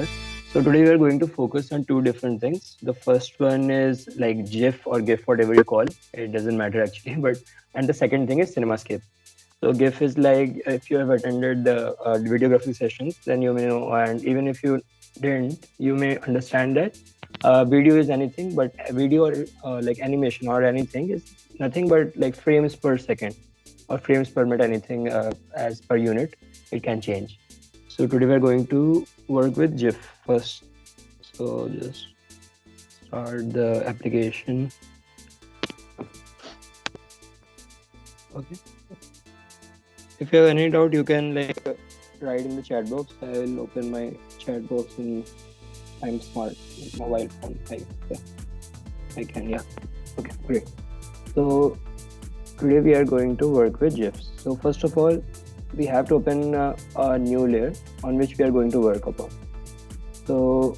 method. So today we are going to focus on two different things. The first one is like GIF or GIF, whatever you call. It doesn't matter actually, but and the second thing is Cinemascape. So GIF is like if you have attended the videography sessions, then you may know, and even if you didn't, you may understand that video is anything, but video or like animation or anything is nothing but like frames per second or frames per minute, anything as per unit, it can change. So today we're going to work with GIF first. So just start the application. Okay. If you have any doubt, you can like write in the chat box. I'll open my chat box in I'm Smart mobile phone. I can, yeah. Okay, great. So today we are going to work with GIFs. So first of all, we have to open a new layer on which we are going to work upon. So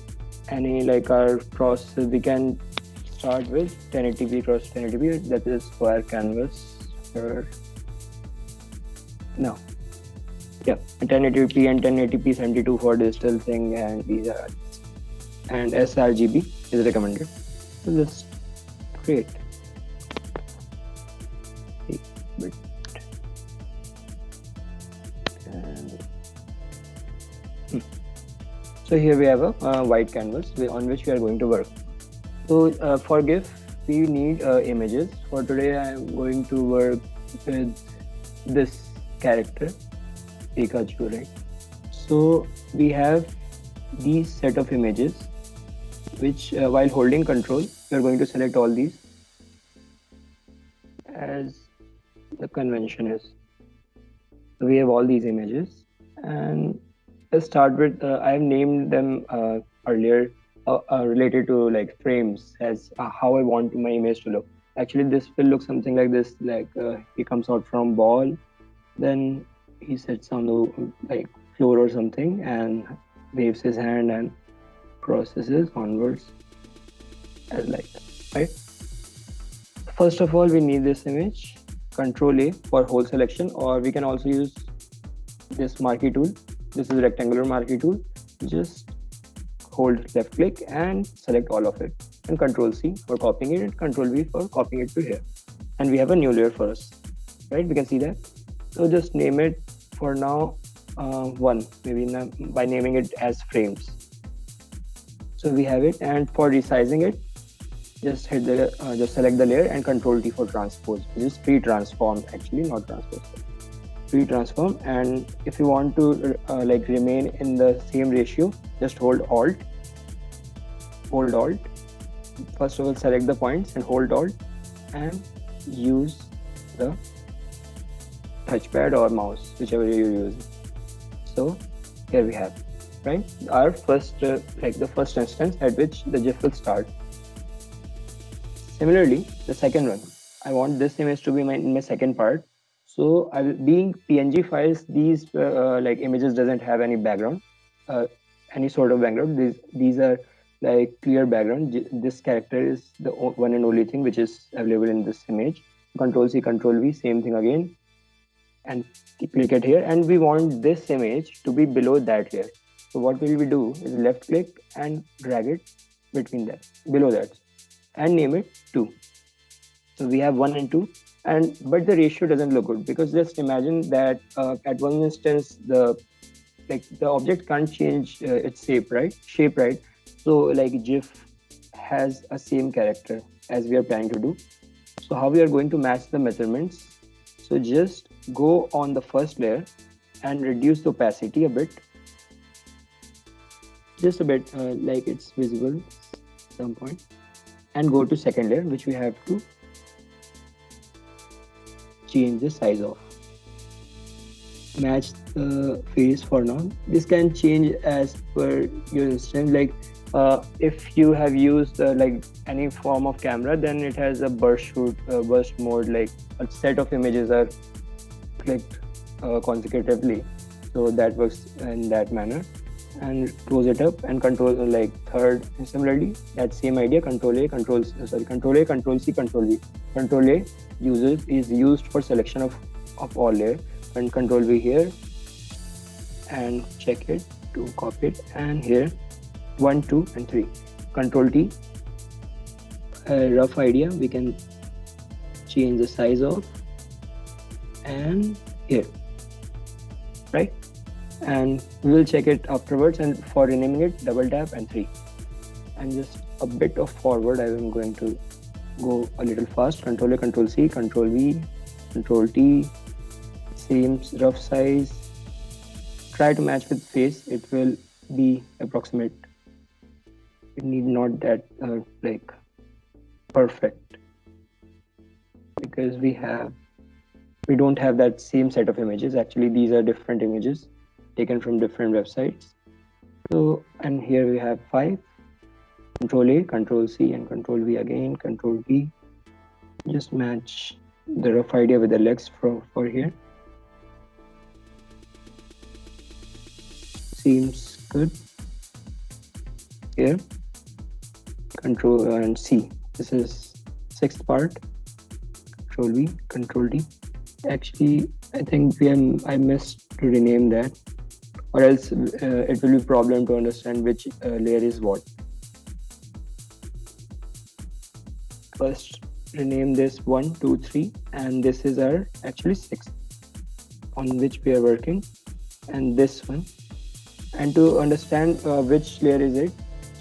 any like our process, we can start with 1080p cross 1080p, that is square canvas for now. Yeah, 1080p and 1080p 72 for digital thing, and these are and sRGB is recommended. So just create. So here we have a white canvas on which we are going to work. So for GIF, we need images. For today, I am going to work with this character, Pikachu, right? So we have these set of images, which while holding control, we are going to select all these as the convention is. So we have all these images, and let's start with I have named them earlier related to like frames as how I want my image to look. Actually, this will look something like this, like he comes out from ball, then he sits on the like floor or something and waves his hand and processes onwards as like that, right? First of all, we need this image. Control A for whole selection, or we can also use this marquee tool. This is a rectangular marquee tool. Just hold left click and select all of it, and Control C for copying it, and Control V for copying it to here. And we have a new layer for us, right? We can see that. So just name it for now one, maybe by naming it as frames. So we have it, and for resizing it, just hit the just select the layer and Control T for transpose, which is pre-transform, actually not transpose. Pre-transform, and if you want to like remain in the same ratio, just hold Alt. First of all, select the points and hold Alt, and use the touchpad or mouse, whichever you use. So here we have, right, our first like the first instance at which the GIF will start. Similarly, the second one, I want this image to be in my second part. So being PNG files, these like images doesn't have any background, any sort of background. These are like clear background. This character is the one and only thing which is available in this image. Control C, Control V, same thing again, and click it here. And we want this image to be below that layer. So what will we do is left click and drag it between that, below that, and name it 2. So we have 1 and 2, but the ratio doesn't look good, because just imagine that at one instance the object can't change its shape, right? So like GIF has a same character as we are planning to do. So how we are going to match the measurements? So just go on the first layer and reduce the opacity a bit, just a bit, like it's visible at some point, and go to second layer, which we have to change the size of. Match the face for now. This can change as per your instance. Like if you have used like any form of camera, then it has a burst mode, like a set of images are clicked consecutively. So that works in that manner. And close it up and control like third. And similarly, that same idea, Control A, Control C, Control V. Control A is used for selection of all layer, and Control V here, and check it. to copy it, and here 1, 2 and 3. Control T. A rough idea we can change the size of, and here, right? And we will check it afterwards, and for renaming it, double tap and 3. And just a bit of forward, I am going to go a little fast. Control A, Control C, Control V, Control T. Same rough size. Try to match with face. It will be approximate. It need not that like perfect, because we don't have that same set of images. Actually, these are different images taken from different websites. So, and here we have 5. Control A, Control C, and Control V again, Control V. Just match the rough idea with the legs for here. Seems good. Here, Control and C. This is 6th part. Control V, Control D. Actually, I think I missed to rename that, or else it will be a problem to understand which layer is what. First, rename this 1, 2, 3, and this is our actually 6th on which we are working, and this one. And to understand which layer is it,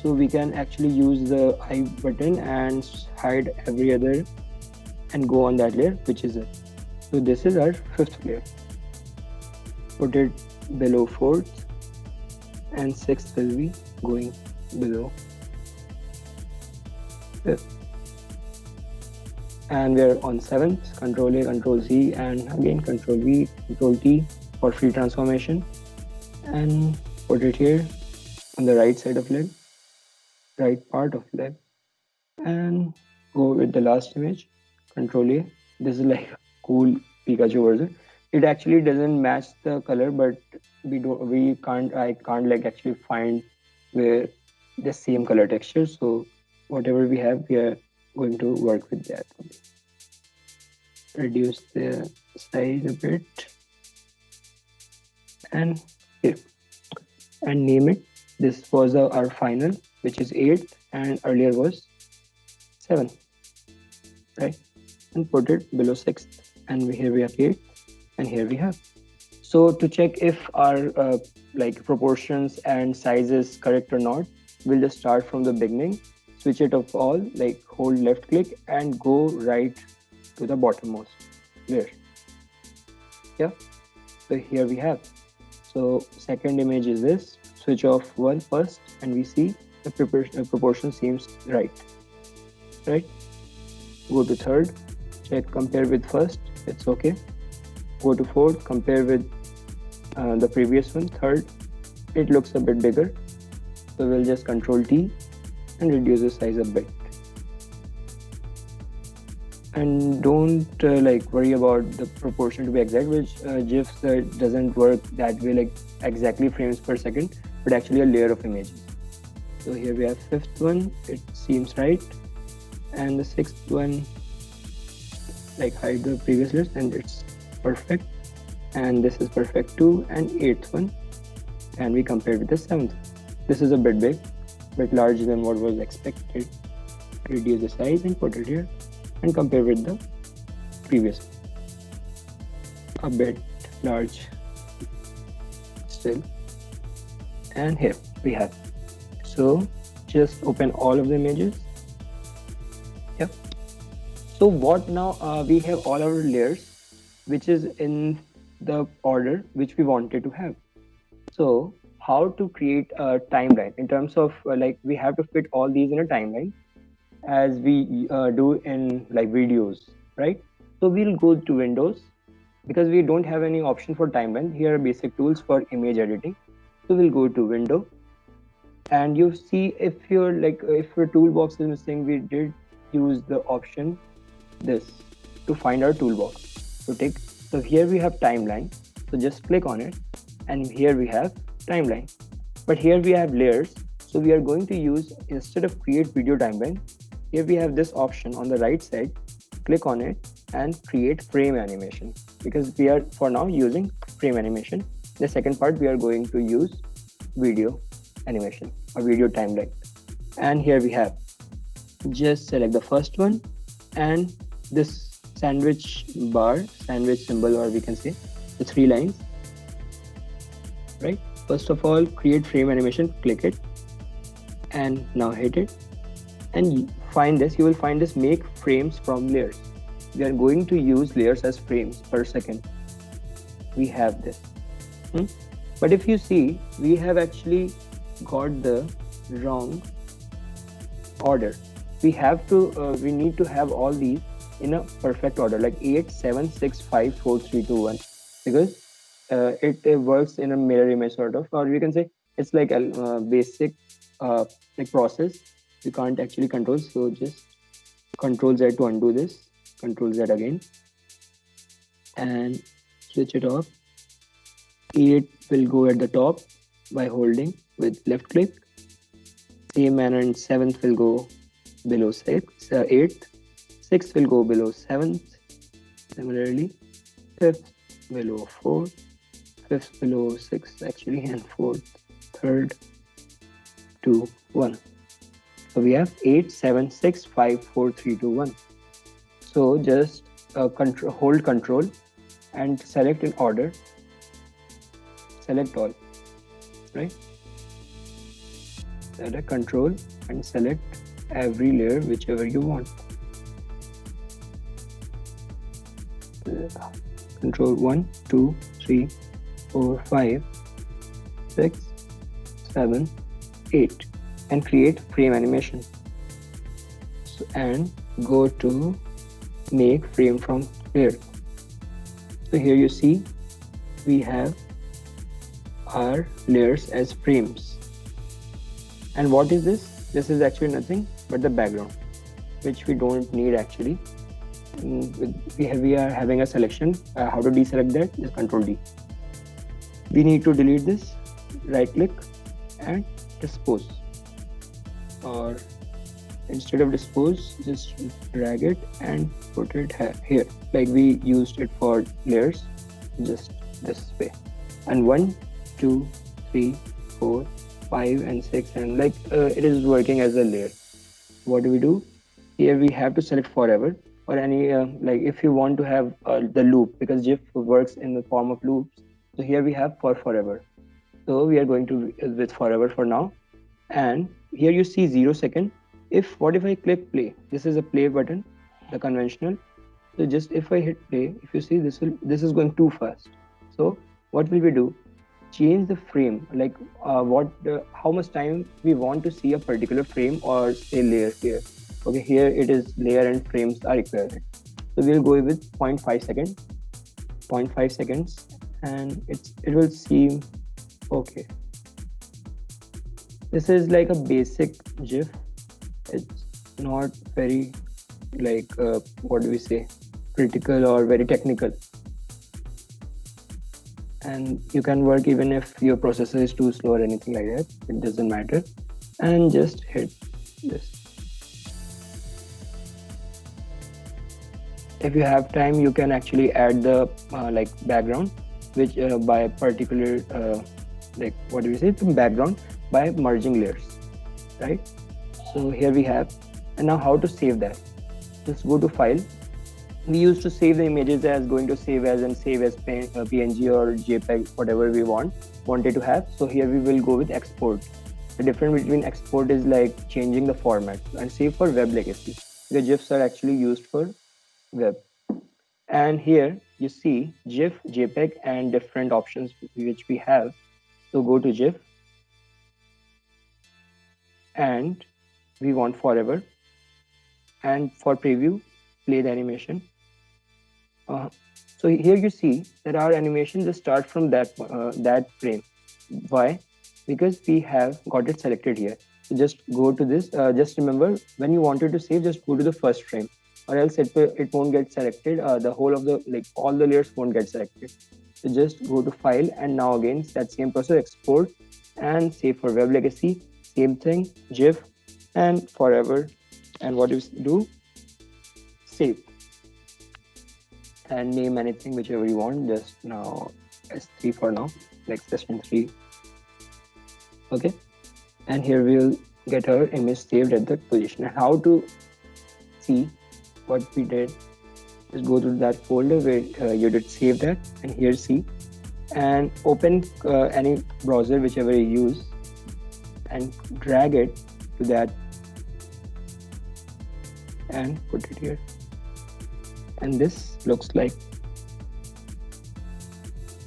so we can actually use the I button and hide every other and go on that layer, which is it. So this is our 5th layer. Put it below 4th, and 6th will be going below 5th. And we are on 7th. Control A, Control Z, and again Control V, Control T for free transformation, and put it here on the right side of leg, right part of leg, and go with the last image. Control A. This is like a cool Pikachu version. It actually doesn't match the color, but I can't like actually find where the same color texture. So whatever we have, we are going to work with that. Reduce the size a bit, and here, and name it. This was our final, which is 8, and earlier was 7, right? And put it below 6th, and here we have 8, and here we have. So to check if our like proportions and size is correct or not, we'll just start from the beginning, switch it off all, like hold left click and go right to the bottommost layer. Yeah, so here we have. So second image is this. Switch off one first, and we see the proportion seems right. Go to third, check, compare with first, it's okay. Go to fourth, compare with the previous one. Third, it looks a bit bigger, so we'll just Control T and reduce the size a bit. And don't like worry about the proportion to be exact, which GIFs doesn't work that way, like exactly frames per second, but actually a layer of images. So here we have 5th one, it seems right, and the 6th one, like hide the previous list, and it's perfect, and this is perfect too. And 8th one, and we compare with the 7th. This is a bit big, bit larger than what was expected. Reduce the size and put it here, and compare with the previous one. A bit large still, and here we have. So just open all of the images. Yep. So what now? We have all our layers, which is in the order which we wanted to have. So how to create a timeline in terms of like we have to fit all these in a timeline as we do in like videos, right? So we'll go to Windows, because we don't have any option for timeline. Here are basic tools for image editing. So we'll go to Window, and you see if your toolbox is missing, we did use the option this to find our toolbox. So here we have timeline, so just click on it, and here we have timeline. But here we have layers, so we are going to use, instead of create video timeline, here we have this option on the right side. Click on it and create frame animation, because we are for now using frame animation. The second part we are going to use video animation or video timeline. And here we have, just select the first one and this sandwich bar, sandwich symbol, or we can say the 3 lines, right? First of all, create frame animation, click it and now hit it and find this. You will find this make frames from layers. We are going to use layers as frames per second. We have this. But if you see, we have actually got the wrong order. We need to have all these in a perfect order, like 8, 7, 6, 5, 4, 3, 2, 1, because it works in a mirror image sort of, or we can say it's like a basic like process you can't actually control. So just Control Z to undo this, Control Z again, and switch it off. 8 will go at the top by holding with left click. Same manner, and 7th will go below 8th. 6th will go below 7th. Similarly, 5th below 4th. 5th below 6th actually, and 4th, 3rd, 2, 1. So we have 8, 7, 6, 5, 4, 3, 2, 1. So just hold Control and select in order. Select all, right? Select Control and select every layer whichever you want. Control 1, 2, 3, 4, 5, 6, 7, 8 and create frame animation. So, and go to make frame from layer. So here you see we have our layers as frames. And what is this? This is actually nothing but the background, which we don't need actually. We are having a selection. How to deselect that? Just Control D. We need to delete this. Right click and dispose. Or instead of dispose, just drag it and put it here, like we used it for layers, just this way. And 1, 2, 3, 4, 5 and 6, and like it is working as a layer. What do we do? Here we have to select forever, or any like if you want to have the loop, because GIF works in the form of loops. So here we have for forever. So we are going to with forever for now. And here you see 0 second. What if I click play? This is a play button, the conventional. So just if I hit play, if you see this is going too fast. So what will we do? Change the frame, like how much time we want to see a particular frame or say layer here. Okay, here it is layer and frames are required. So we'll go with 0.5 seconds. 0.5 seconds, and it will seem okay. This is like a basic GIF. It's not very like what do we say, critical or very technical. And you can work even if your processor is too slow or anything like that. It doesn't matter. And just hit this. If you have time, you can actually add the like background, which by particular like what do we say, the background by merging layers, right? So here we have. And now how to save that? Just go to file. We used to save the images as going to save as and save as PNG or JPEG, whatever we wanted to have. So here we will go with export. The difference between export is like changing the format, and save for web legacy. The GIFs are actually used for web. And here you see GIF, JPEG and different options which we have. So go to GIF and we want forever, and for preview play the animation. So here you see that our animation just starts from that frame. Why? Because we have got it selected here. So just go to this. Just remember, when you wanted to save, just go to the first frame, or else it won't get selected. The whole of the all the layers won't get selected. So just go to file, and now again that same process, export and save for web legacy. Same thing, GIF and forever. And what you do? Save. And name anything whichever you want. Just now S3 for now, like session 3. Okay, and here we will get our image saved at that position. And how to see what we did, just go to that folder where you did save that, and here see, and open any browser whichever you use and drag it to that and put it here. And this looks like,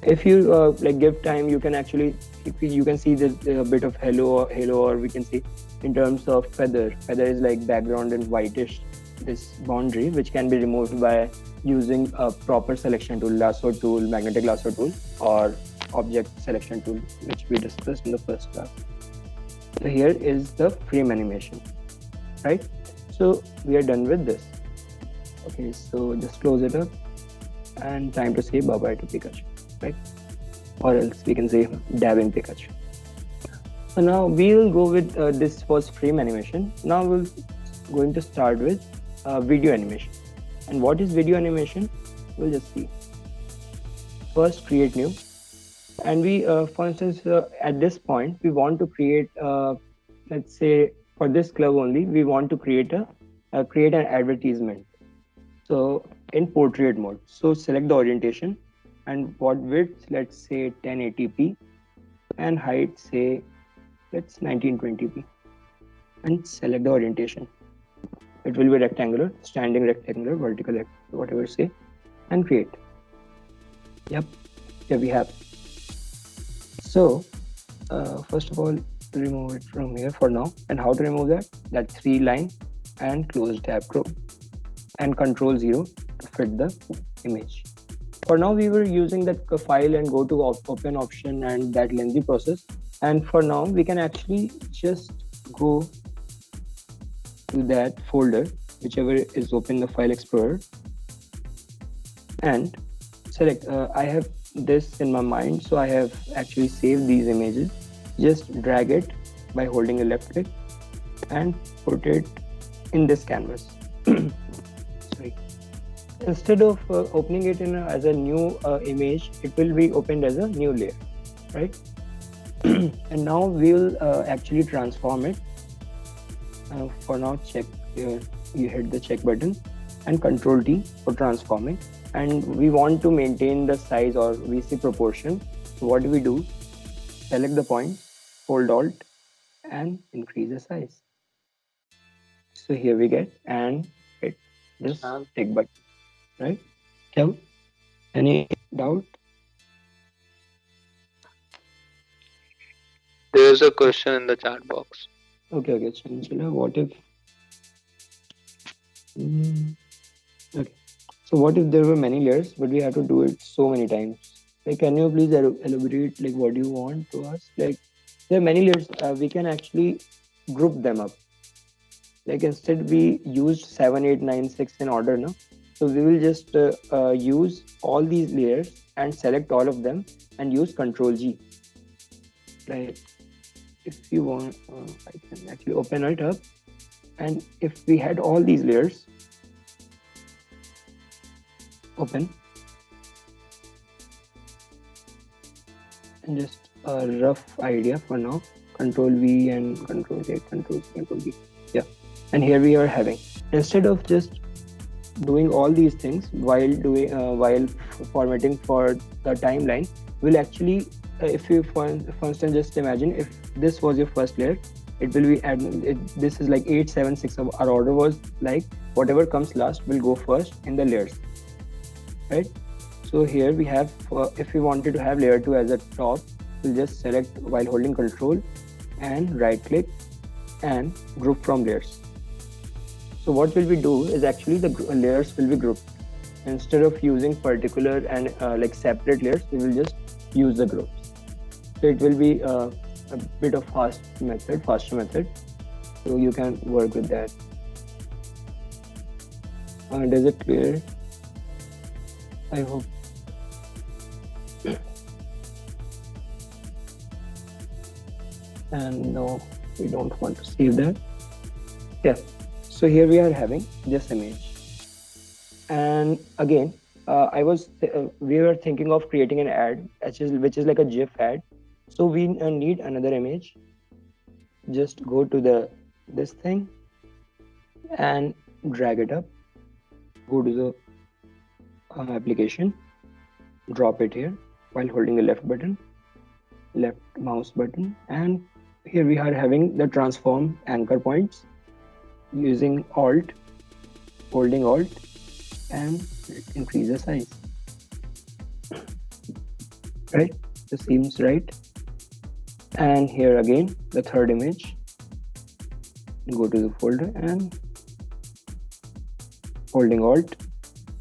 if you like give time, you can actually, you can see this a bit of halo, or we can see in terms of feather is like background and whitish, this boundary, which can be removed by using a proper selection tool, lasso tool, magnetic lasso tool, or object selection tool, which we discussed in the first class. So here is the frame animation, right? So we are done with this. Okay, so just close it up, and time to say bye-bye to Pikachu, right? Or else we can say dabbing Pikachu. So now we will go with this was frame animation. Now we're going to start with video animation. And what is video animation? We'll just see. First, create new. And we, for instance, at this point, we want to create, let's say for this club only, we want to create an advertisement. So in portrait mode, so select the orientation and what width, let's say 1080p, and height, say let's 1920p, and select the orientation. It will be rectangular, standing rectangular, vertical, whatever say, and create. Yep, here we have. So first of all, remove it from here for now. And how to remove that? That 3 line and close tab group and Control 0 to fit the image. For now, we were using that file and go to open option and that lengthy process. And for now, we can actually just go to that folder, whichever is open the file explorer, and select. I have this in my mind, so I have actually saved these images. Just drag it by holding a left click and put it in this canvas. Sorry. Instead of opening it as a new image, it will be opened as a new layer, right? And now we'll actually transform it. For now, check here, you hit the check button and Control T for transforming. And we want to maintain the size, or we see proportion. So what do we do? Select the point, hold Alt, and increase the size. So here we get, and hit this tick button, right? Kev, any doubt? There's a question in the chat box. Okay, Chanchila, what if? Okay, so what if there were many layers, but we have to do it so many times? Like, can you please elaborate, like, what do you want to us? Like, there are many layers, we can actually group them up. Like, instead we used 7, 8, 9, 6 in order, no? So we will just use all these layers and select all of them and use Control G. Like, if you want, I can actually open it up. And if we had all these layers, open, and just a rough idea for now, Control V and Control A, Control C, Control V. Yeah, and here we are having, instead of just doing all these things while formatting for the timeline, we'll actually, if you for instance just imagine if this was your first layer, it will be this is like 8, 7, 6. Our order was like whatever comes last will go first in the layers, right? So here we have, if we wanted to have layer 2 as a top, we'll just select while holding Control and right click and group from layers. So what will we do is actually the layers will be grouped. Instead of using particular and like separate layers, we will just use the groups. So it will be a bit of faster method. So you can work with that. Does it clear? I hope. And no, we don't want to save that. Yeah. So here we are having this image. And again, we were thinking of creating an ad, which is like a GIF ad. So we need another image. just go to the this thing and drag it up. Go to the application, drop it here while holding the left mouse button, and here we are having the transform anchor points using Alt, holding Alt, and increase the size. Right? This seems right. And here again, the third image. Go to the folder and holding Alt.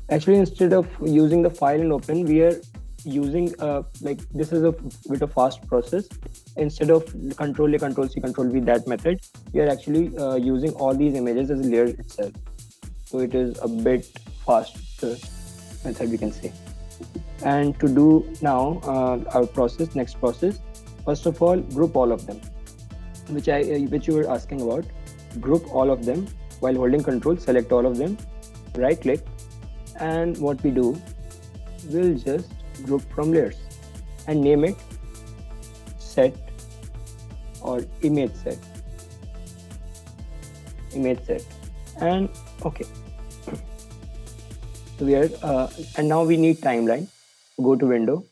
Actually, instead of using the file and open, we are using like this is a bit of fast process. Instead of Control A, Control C, Control V, that method, we are actually using all these images as a layer itself. So it is a bit faster method, we can say. And to do now our process, next process, first of all, group all of them, which you were asking about. Group all of them while holding Control, select all of them, right click, and what we do, we'll just group from layers and name it set or image set, and okay. So we are and now we need timeline. Go to window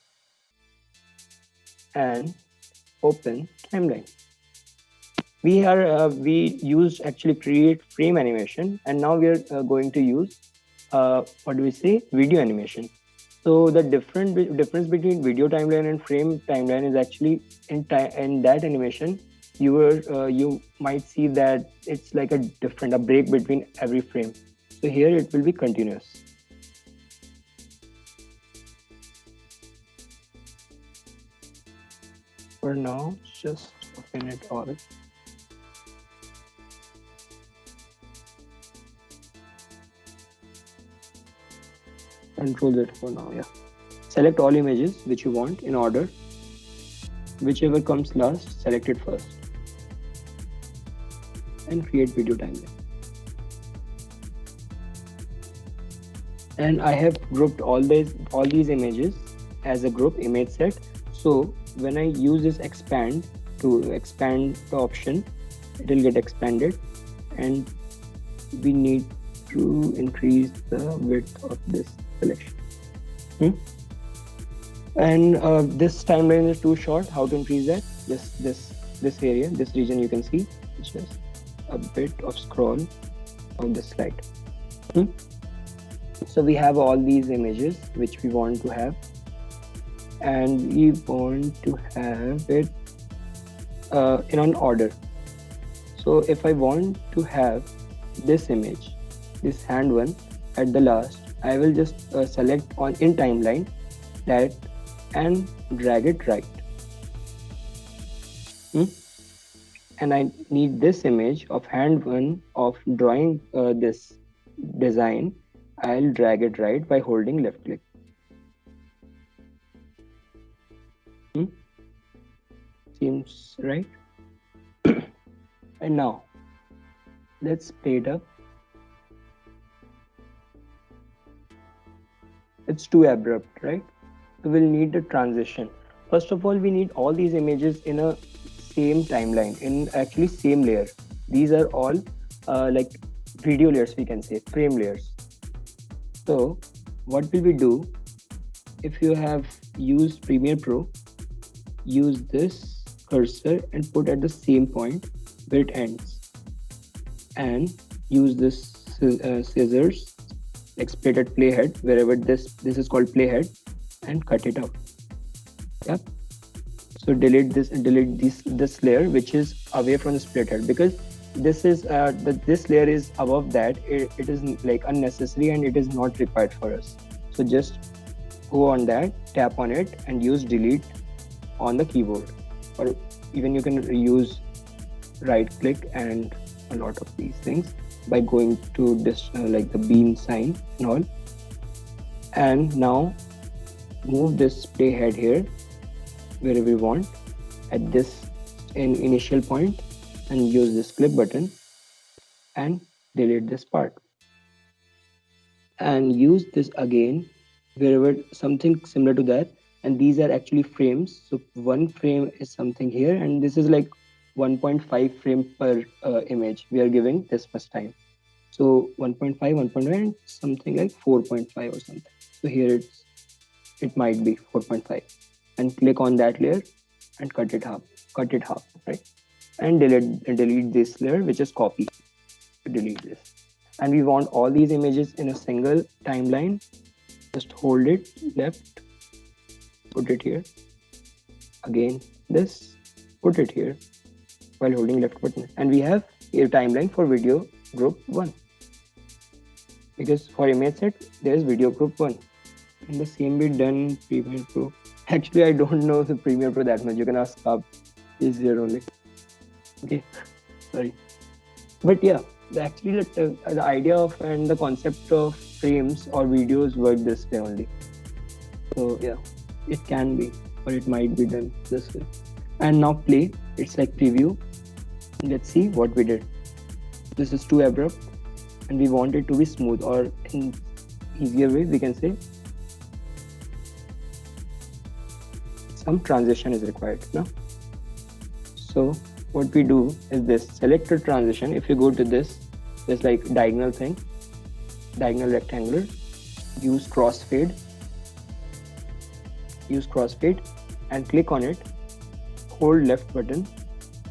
and open timeline. We used actually create frame animation, and now we are going to use what do we say, video animation. So the difference between video timeline and frame timeline is actually in that animation you might see that it's like a break between every frame. So here it will be continuous. For now, just open it all. Control Z for now, yeah. Select all images which you want in order. Whichever comes last, select it first. And create video timeline. And I have grouped all these images as a group image set. So when I use this expand to expand the option, it will get expanded, and we need to increase the width of this selection. And this timeline is too short. How to increase that? This area, this region, you can see it's just a bit of scroll of the slide. So we have all these images which we want to have, and we want to have it in an order. So if I want to have this image, this hand one at the last, I will just select on in timeline that and drag it right. And I need this image of hand one of drawing this design. I'll drag it right by holding left click. Seems right. And now let's play it up. It's too abrupt, right? So we'll need a transition. First of all, we need all these images in a same timeline, in actually same layer. These are all like video layers, we can say, frame layers. So what will we do? If you have used Premiere Pro, use this cursor and put at the same point where it ends, and use this scissors, like split at playhead, wherever this is called playhead, and cut it out. Yep. So delete this layer which is away from the split head, because this is this layer is above that. It is like unnecessary and it is not required for us. So just go on that, tap on it, and use delete on the keyboard, or even you can use right click and a lot of these things by going to this like the beam sign and all. And now move this playhead here wherever we want at this initial point, and use this clip button and delete this part, and use this again wherever something similar to that. And these are actually frames. So one frame is something here, and this is like 1.5 frame per image. We are giving this much time. So 1.5, 1.9, something like 4.5 or something. So here it might be 4.5, and click on that layer and cut it half, right? And delete this layer, which is copy. Delete this. And we want all these images in a single timeline. Just hold it left, put it here. Again this, put it here while holding left button. And we have a timeline for video group 1. Because for image set, there is video group 1. And the same be done Premiere Pro. Actually, I don't know the Premiere Pro that much. You can ask Up. Is there only. Okay, sorry. But yeah, actually the idea of and the concept of frames or videos work this way only. So yeah, it can be, or it might be done this way. And now play. It's like preview. Let's see what we did. This is too abrupt, and we want it to be smooth, or in easier way we can say some transition is required now. So what we do is this: select a transition. If you go to this like diagonal thing, diagonal rectangular, use crossfade and click on it, hold left button,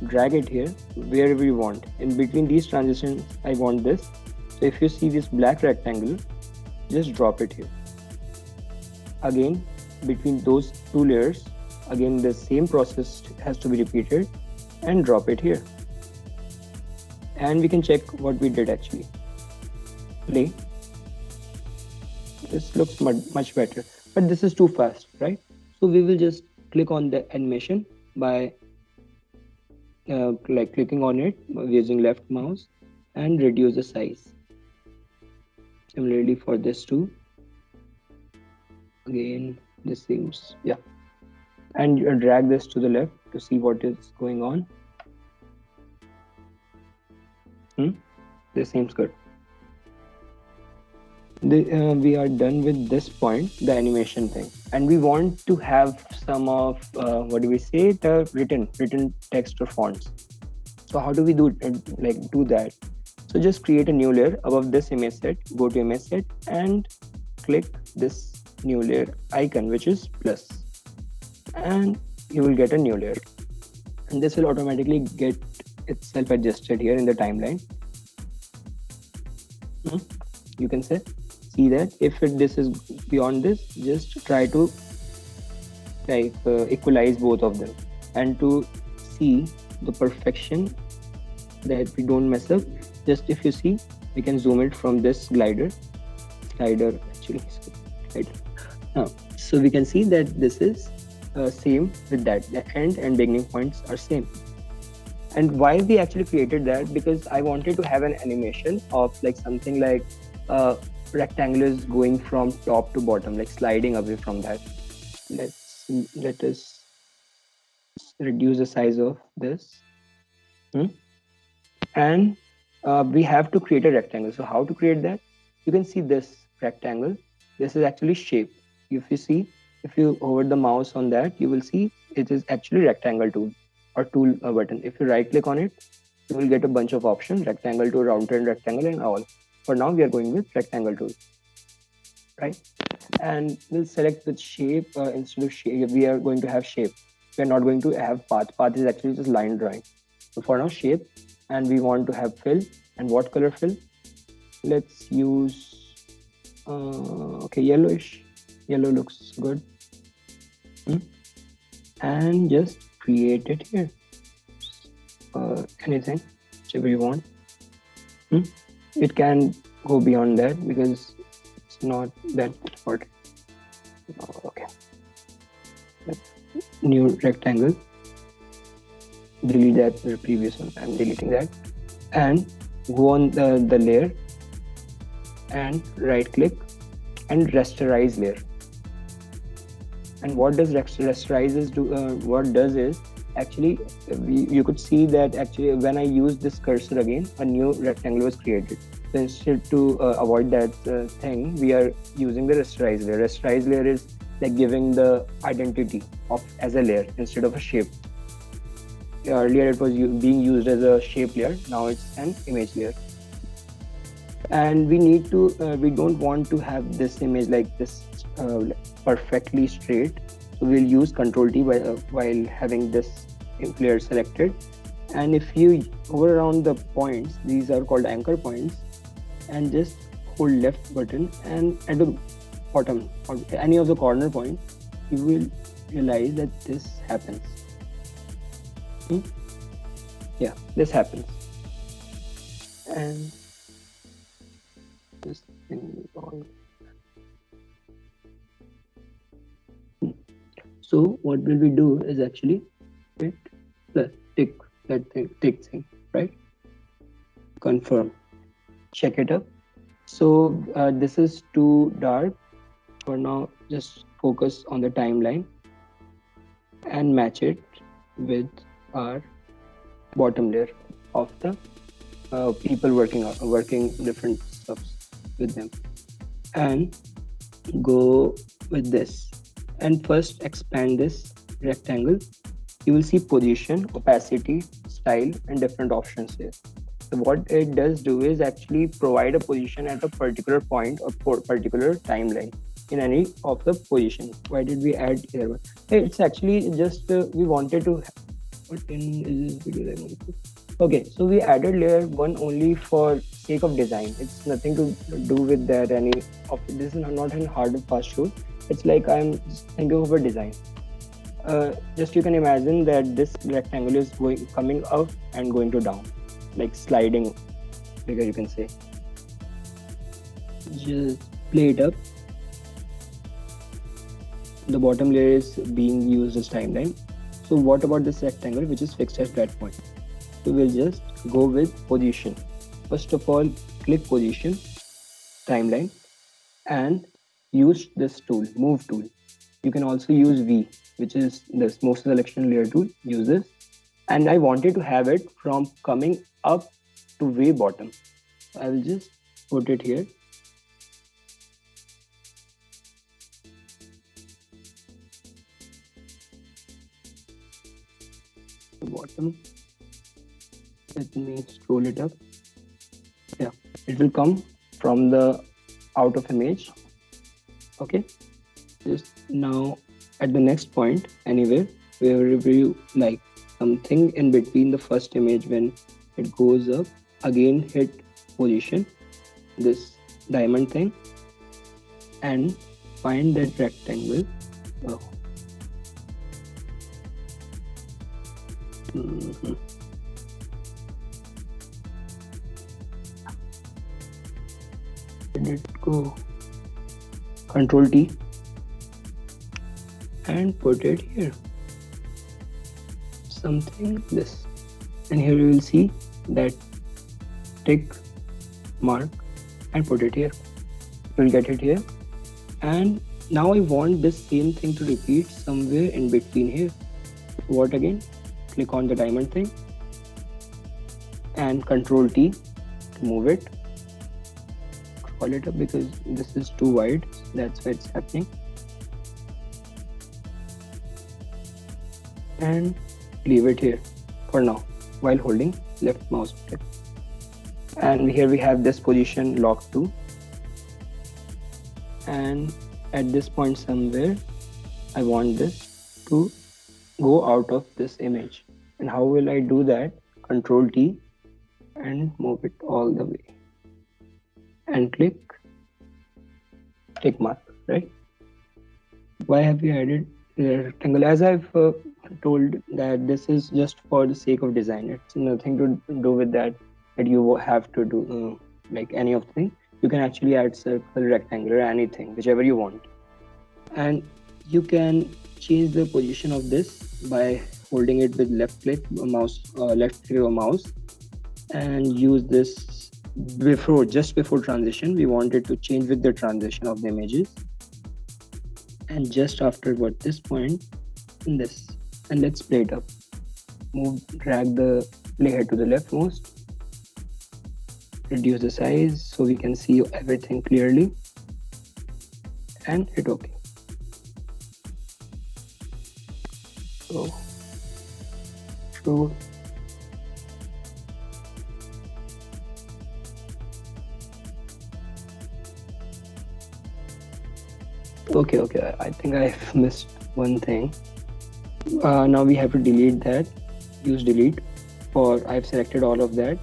drag it here wherever you want. In between these transitions I want this. So if you see this black rectangle, just drop it here. Again, between those two layers, again the same process has to be repeated, and drop it here. And we can check what we did actually. Play. This looks much better, but this is too fast, right? So we will just click on the animation by like clicking on it using left mouse and reduce the size. Similarly for this too. Again, this seems, yeah. And you drag this to the left to see what is going on. This seems good. We are done with this point, the animation thing, and we want to have some of what do we say, the written text or fonts. So how do we do that? So just create a new layer above this image set, go to image set and click this new layer icon, which is plus, and you will get a new layer, and this will automatically get itself adjusted here in the timeline. You can see that if this is beyond this, just try to equalize both of them, and to see the perfection that we don't mess up, just if you see, we can zoom it from this slider actually. So we can see that this is same with that. The end and beginning points are same. And why we actually created that, because I wanted to have an animation of like something like rectangle is going from top to bottom, like sliding away from that. Let us reduce the size of this. And we have to create a rectangle. So how to create that? You can see this rectangle. This is actually shape. If you hover the mouse on that, you will see it is actually rectangle tool or tool button. If you right click on it, you will get a bunch of options: rectangle to round and rectangle and all. For now, we are going with rectangle tool, right? And we'll select the shape instead of shape. We are going to have shape. We are not going to have path. Path is actually just line drawing. So for now, shape, and we want to have fill. And what color fill? Let's use yellowish. Yellow looks good. And just create it here. Anything, whichever you want. It can go beyond that because it's not that important. Okay. New rectangle. Delete that, the previous one. I'm deleting that. And go on the layer and right click and rasterize layer. And what does rasterize do? What does is actually you could see that actually when I use this cursor again, a new rectangle was created. So instead to avoid that thing, we are using the rasterize layer. Rasterize layer is like giving the identity of as a layer instead of a shape. Earlier it was being used as a shape layer. Now it's an image layer. And we need to we don't want to have this image like this perfectly straight, so we'll use Control T while having this layer selected. And if you hover around the points, these are called anchor points, and just hold left button, and at the bottom or any of the corner points, you will realize that this happens. Yeah, this happens. And this thing all. So what will we do is actually hit the tick, that thing, tick thing, right? Confirm, check it up. So this is too dark for now. Just focus on the timeline and match it with our bottom layer of the people working different stuffs with them. And go with this, and first expand this rectangle. You will see position, opacity, style, and different options here. So what it does do is actually provide a position at a particular point or particular timeline in any of the position. Why did we add here? It's actually just we wanted to. What in this video? Okay, so we added layer 1 only for sake of design. It's nothing to do with that. Any of this is not a hard and fast rule. It's like I'm thinking of a design. Just you can imagine that this rectangle is coming up and going to down, like sliding figure, you can say. Just play it up. The bottom layer is being used as timeline. So what about this rectangle which is fixed at that point? So we'll just go with position. First of all, click position, timeline, and use this tool, move tool. You can also use V, which is this motion selection layer tool. Use this. And I wanted to have it from coming up to way bottom. So I will just put it here. The bottom. Let me scroll it up. Yeah, it will come from the out of image. Okay, just now at the next point, anywhere wherever you like, something in between the first image, when it goes up, again hit position, this diamond thing, and find that rectangle. Oh. Where did it go? Control T and put it here, something like this. And here you will see that tick mark, and put it here. You will get it here. And now I want this same thing to repeat somewhere in between here. What again? Click on the diamond thing and Control T to move it. Scroll it up because this is too wide. That's why it's happening. And leave it here for now while holding left mouse click. And here we have this position lock to. And at this point somewhere, I want this to go out of this image. And how will I do that? Control T and move it all the way. And click tick mark, right? Why have we added the rectangle? As I've told that this is just for the sake of design. It's nothing to do with that you have to do like any of the thing. You can actually add circle, rectangular, anything, whichever you want. And you can change the position of this by holding it with left click mouse, left click of a mouse, and use this just before transition. We want it to change with the transition of the images, and just after this point in this, and let's play it up. Drag the playhead to the leftmost, reduce the size so we can see everything clearly, and hit OK. So So okay. I think I missed one thing. Now we have to delete that. Use delete. For I've selected all of that.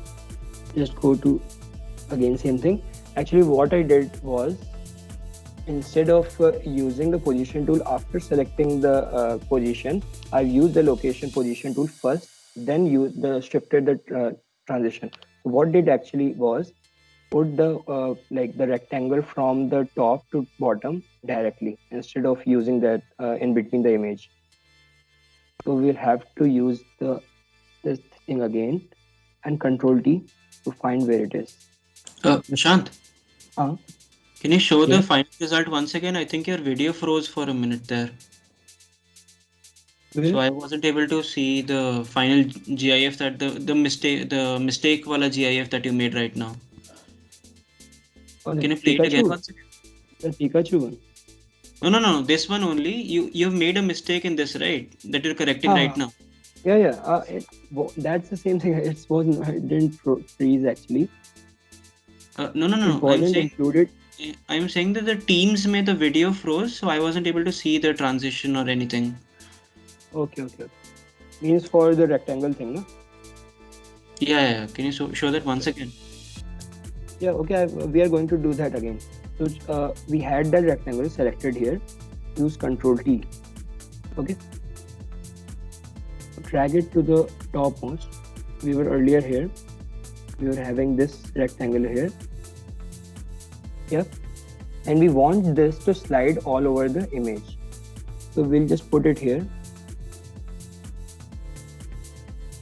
Just go to again same thing. Actually, what I did was instead of using the position tool after selecting the position, I've used the location position tool first, then use the shifted the transition. So what did actually was put the like the rectangle from the top to bottom directly instead of using that in between the image. So we'll have to use the this thing again and Control T to find where it is. Nishant, Uh, can you show the yeah. final result once again? I think your video froze for a minute there. So Where? I wasn't able to see the final GIF that the mistake wala GIF that you made right now. Oh, the Can you play it again Pikachu. once again? The Pikachu one. No. This one only. You've made a mistake in this, right? That you're correcting right Ah, now. yeah. That's the same thing. It didn't freeze actually. No. It wasn't included. I'm saying that the teams made the video froze, so I wasn't able to see the transition or anything. Okay. Means for the rectangle thing, no? Yeah. Can you show that once again? Yeah. Okay. We are going to do that again. So we had that rectangle selected here. Use Control T. Okay. Drag it to the topmost. We were earlier here. We were having this rectangle here. Yep. And we want this to slide all over the image. So we'll just put it here.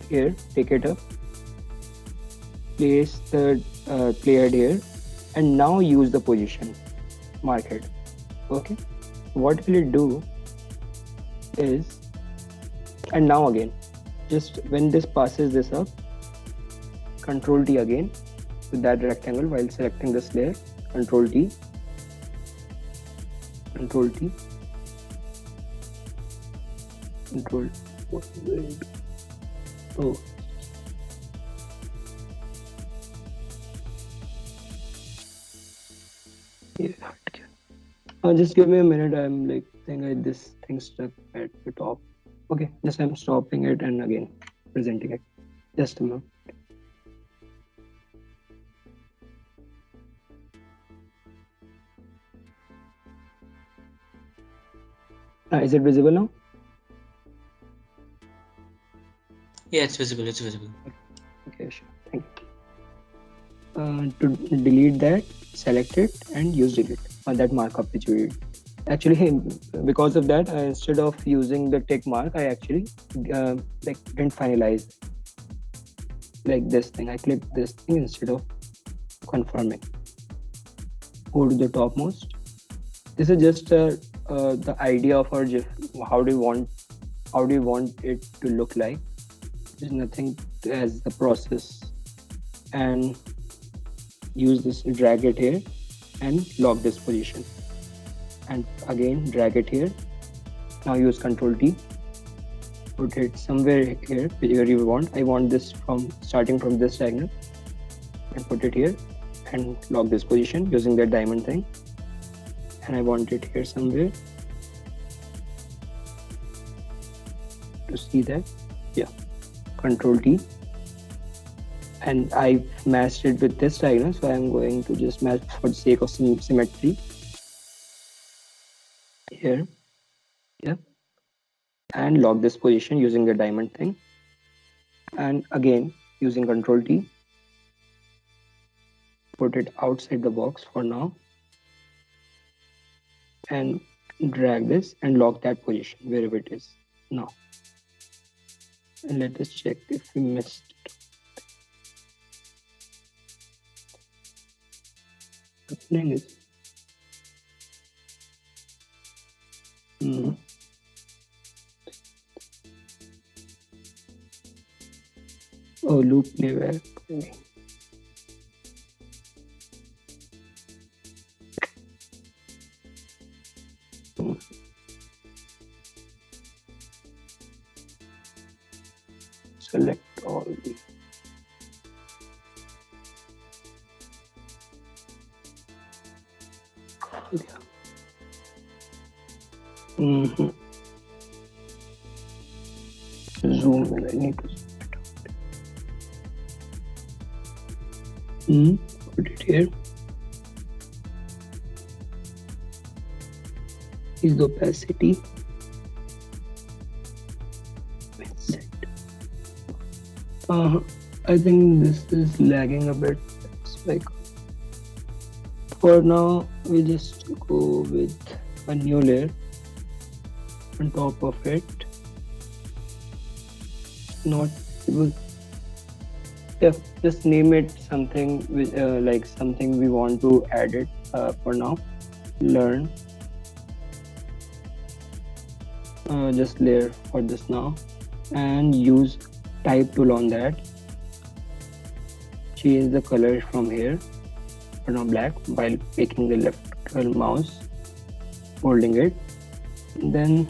Here, take it up. Place the playhead here. And now use the position. Mark it. Okay. What will it do is, and now again, just when this passes this up, Control T again with that rectangle while selecting this layer. Control T. Control T. Control. Oh. Yeah. Just give me a minute. I'm like think this thing stuck at the top. Okay, just I'm stopping it and again presenting it. Just a moment. Is it visible now? Yeah, it's visible. Okay, sure. Thank you. To delete that, select it and use delete on that markup which we did. Actually, because of that, instead of using the tick mark, I actually like didn't finalize like this thing. I clicked this thing instead of confirming. Go to the topmost. This is just the idea of our GIF. How do you want it to look like? There's nothing as the process. And use this, drag it here and lock this position. And again, drag it here. Now use Control T. Put it somewhere here where you want. I want this from starting from this diagonal. And put it here and lock this position using that diamond thing. And I want it here somewhere. To see that, yeah. Control T. And I matched it with this diagonal, so I'm going to just match for the sake of some symmetry. Here, yeah. And lock this position using the diamond thing. And again, using Control T. Put it outside the box for now. And drag this and lock that position wherever it is now. And let us check if we missed it. Happening is oh, loop playback. select all the zoom in. I need to put it here. Is the opacity set? I think this is lagging a bit. It's like, for now we'll just go with a new layer on top of it. Not visible. Yeah, just name it something with like something we want to add it for now. Learn. Just layer for this now, and use type tool on that. Change the color from here for now black while taking the left mouse, holding it. Then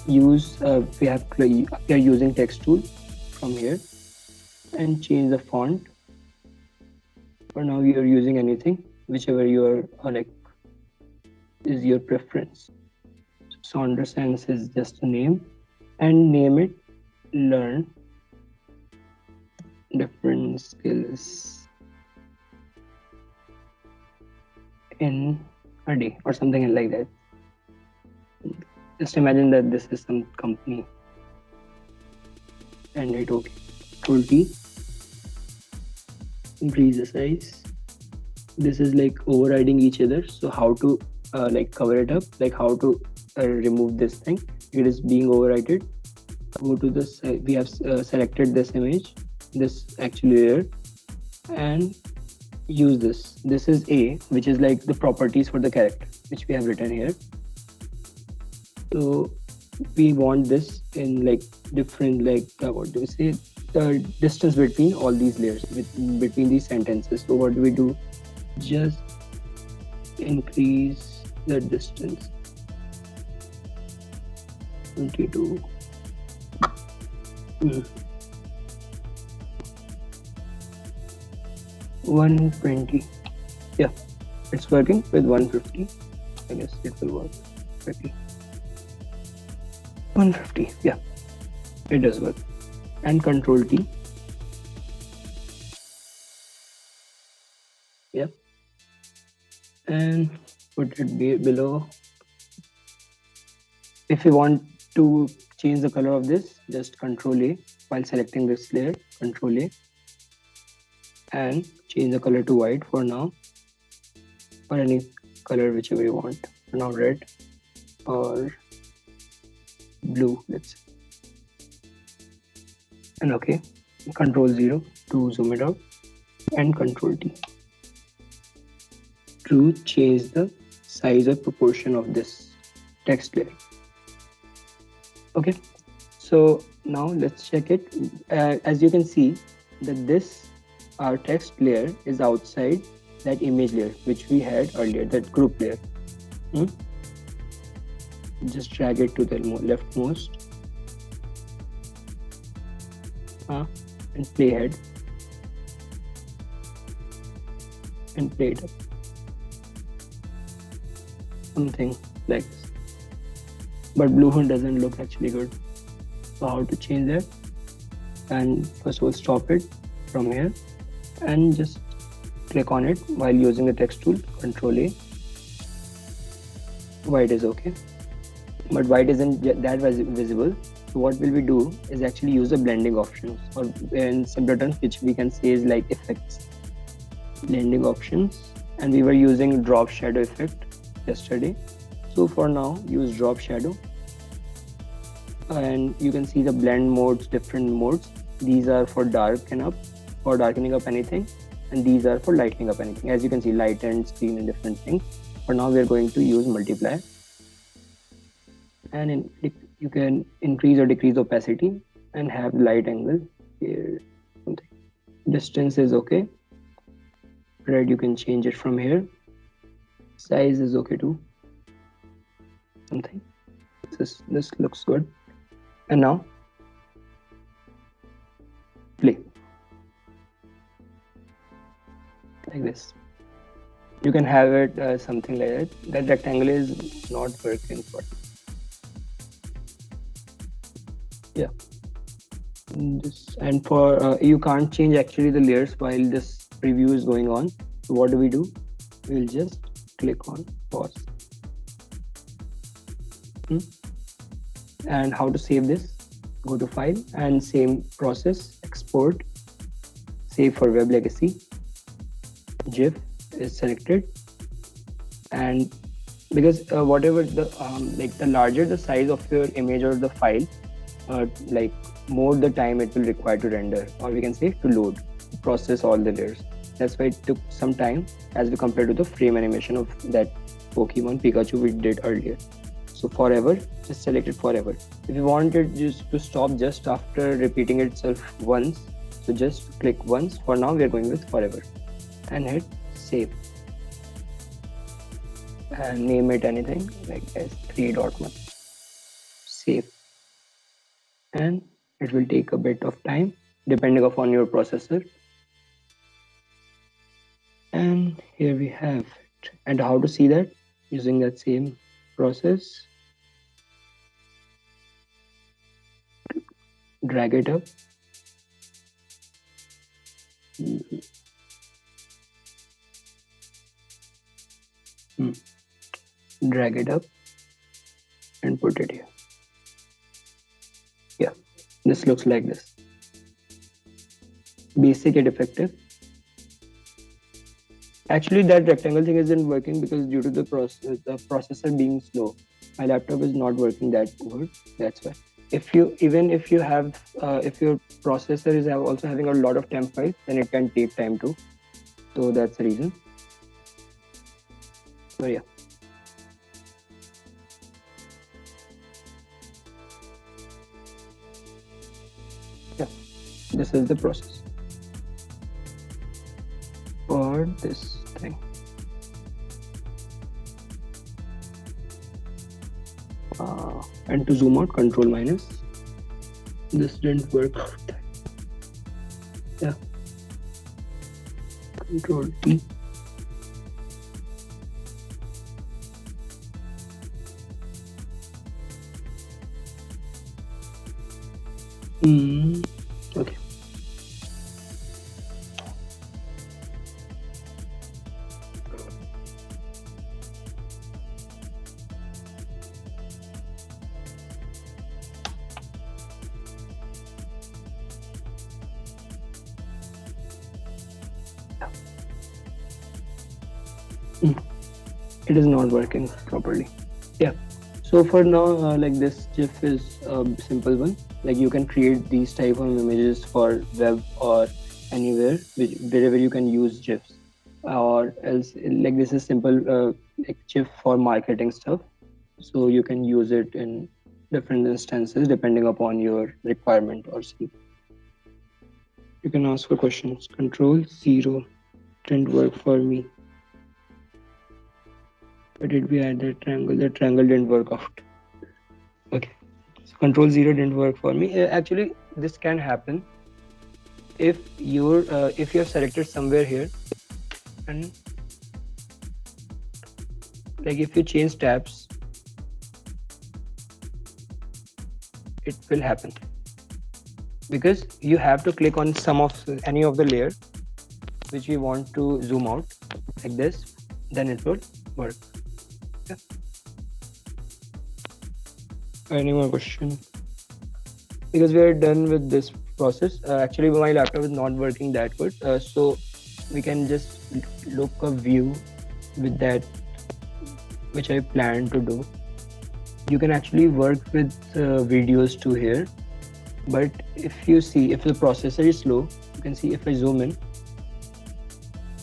use we are using text tool from here, and change the font. For now you are using anything whichever you are like is your preference. Sonder Sense is just a name, and name it learn different skills in a day or something like that. Just imagine that this is some company, and hit OK. Control T, increase the size. This is like overriding each other, so how to like cover it up, like how to remove this thing. It is being overridden. Go to this, we have selected this image, this actually layer, and use this. This is A, which is like the properties for the character, which we have written here. So we want this in like different, like what do we say, the distance between all these layers, between these sentences. So what do we do? Just increase the distance. 22. 120. Yeah, it's working with 150. I guess it will work. 150. Yeah, it does work. And Control T. Yeah, and put it below. If you want to change the color of this, just Control A while selecting this layer, Control A, and change the color to white for now, or any color whichever you want. For now, red or blue, let's say. And OK, Control 0 to zoom it out, and Control T to change the size or proportion of this text layer. Okay, so now let's check it. As you can see that this our text layer is outside that image layer which we had earlier, that group layer. Just drag it to the leftmost and play ahead and play it up. Something like this. But blue one doesn't look actually good. So how to change that? And first of all, stop it from here and just click on it while using the text tool, Control A. White is okay, but white isn't that visible. So what will we do is actually use the blending options, or in simpler terms, which we can say is like effects, blending options. And we were using drop shadow effect yesterday. So for now, use drop shadow, and you can see the blend modes, different modes. These are for darkening up anything, and these are for lightening up anything. As you can see, light and screen and different things. For now, we are going to use multiply, and you can increase or decrease opacity and have light angle here. Distance is okay. Red, you can change it from here. Size is okay too. Something. This looks good. And now play. Like this. You can have it something like that. That rectangle is not working for. Yeah. And for you can't change actually the layers while this preview is going on. So what do? We'll just click on pause. And how to save this? Go to file and same process, export, save for web legacy. GIF is selected, and because whatever the like the larger the size of your image or the file, like more the time it will require to render, or we can say to load, process all the layers. That's why it took some time as we compare to the frame animation of that Pokemon Pikachu we did earlier. So forever, just select it forever. If you want it just to stop just after repeating itself once, so just click once. For now we are going with forever and hit save and name it anything like S3.1. Save, and it will take a bit of time depending upon your processor. And here we have it. And how to see that? Using that same process, drag it up. Drag it up and put it here. Yeah, this looks like this. Basic and effective. Actually, that rectangle thing isn't working because due to the processor being slow, my laptop is not working that good. That's why. If you have if your processor is also having a lot of temp files, then it can take time too. So that's the reason. So yeah. Yeah, this is the process for this thing. And to zoom out, control minus. This didn't work out. Yeah. Control T. Okay. It is not working properly. Yeah. So for now, like this GIF is a simple one. Like you can create these type of images for web or anywhere, wherever you can use GIFs, or else like this is simple like GIF for marketing stuff. So you can use it in different instances depending upon your requirement or something. You can ask for questions. Control 0 didn't work for me. But did we add that triangle? The triangle didn't work out. Okay. So control 0 didn't work for me. Actually, this can happen if you have selected somewhere here, and like if you change tabs, it will happen because you have to click on any of the layer which we want to zoom out like this, then it will work. Yeah. Any more question? Because we are done with this process. Actually, my laptop is not working that good, so we can just look a view with that, which I plan to do. You can actually work with videos too here, but if the processor is slow, you can see if I zoom in,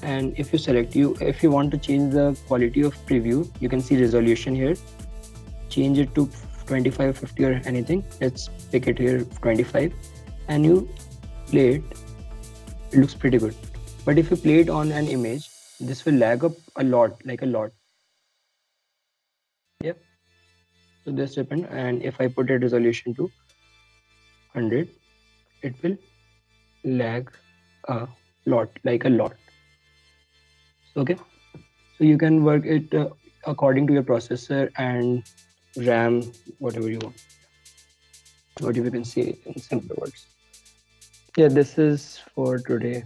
and if you want to change the quality of preview, you can see resolution here. Change it to 25, 50 or anything. Let's pick it here 25, and you play it. It looks pretty good. But if you play it on an image, this will lag up a lot. Yep. So this depends. And if I put a resolution to 100, it will lag a lot, like a lot. Okay, so you can work it according to your processor and RAM, whatever you want, whatever you can say in simpler words. Yeah, this is for today,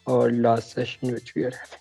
or last session which we are having.